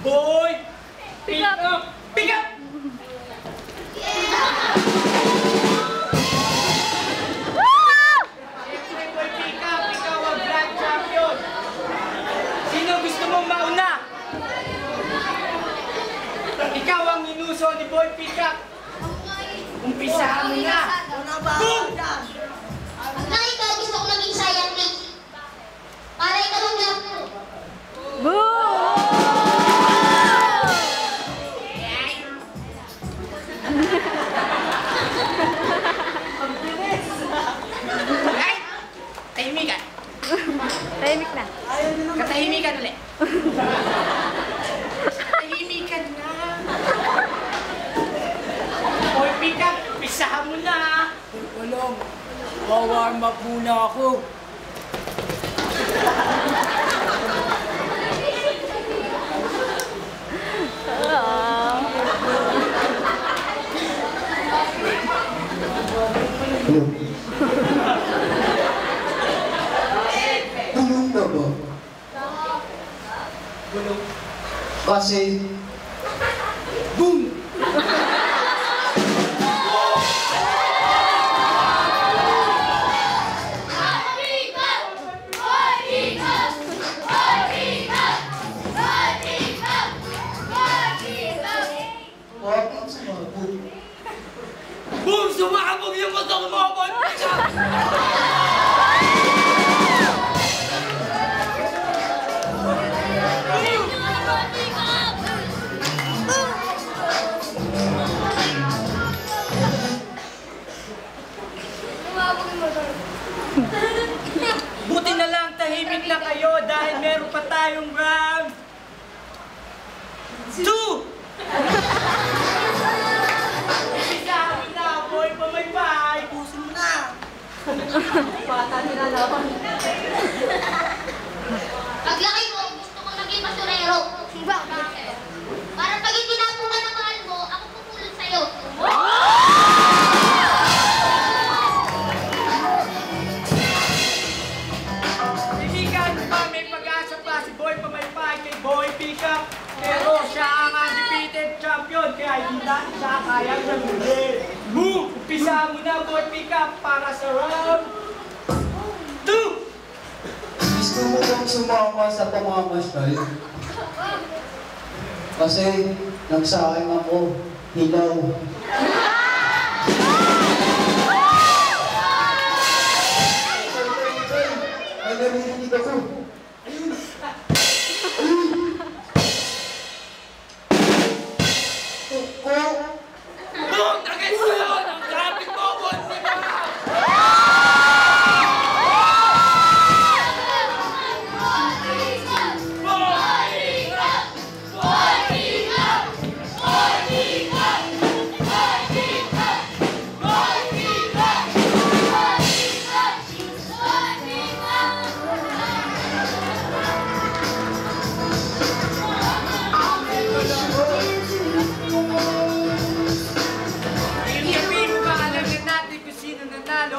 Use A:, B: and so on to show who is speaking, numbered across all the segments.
A: Boy! Pick up! Pick up! Siyempre, boy, pick up! Ikaw ang grand champion! Sino gusto mong mauna? Ikaw ang inuso ni Boy Pick up! Umpisahan mo na! Boom!
B: Ikaw gusto ko maging scientist. Para ikaw ang labo.
C: Boom!
A: Ay! Tahimikan!
C: Tahimik na.
A: Katahimikan ulit. Tahimikan na. Boy Pick up! Umpisahan mo na!
D: Walang, wawarm up muna ako.
E: Tulong na ba?
A: Gulong.
E: Kasi, boom! Bakit sumabog?
A: Boom! Sumakabog yung gusto ko mga Boy Pick up! Buti na lang tahimik na kayo dahil meron pa tayong round 2! Isabi na, Boy Pamaypay! Puso mo na!
C: Bata nila laban.
B: Paglaki mo, gusto ko maging basurero. Para pag itinapungan ng mahal mo, ako pupulot sa'yo.
A: Ibigan pa, may pag-asa pa si Boy Pamaypay kay Boy Pick up. Pero siya ang undefeated champion, kaya hindi siya kayang naguli. Move! Umpisa mo na, Boy Pick up, para sa round 2!
E: Gusto mo bang sumama sa pamamasyal? Kasi, nagsayang ako, hilaw. Ay, narinig ako.
A: Boom! Against mo yun! Ang traffic mo, Boy Pick up!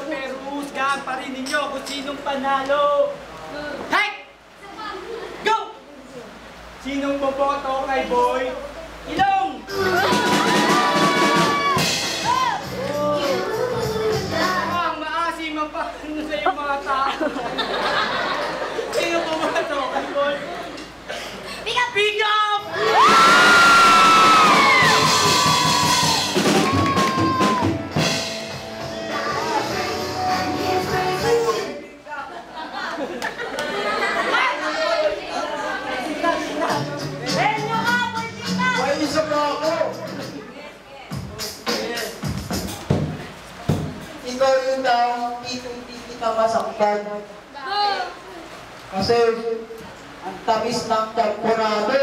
A: Pero husgahan pa rin ninyo kung sinong panalo. Hey! Go! Sinong boboto kay Boy Ilong? Ang maasim ang paano sa iyong mga tao. Sino boboto kay Boy? Pick up! Pick up!
E: Ay, isa pa ako! Ikaw yung taong hindi kita masaktan. Kasi, ang tamis ng temporada.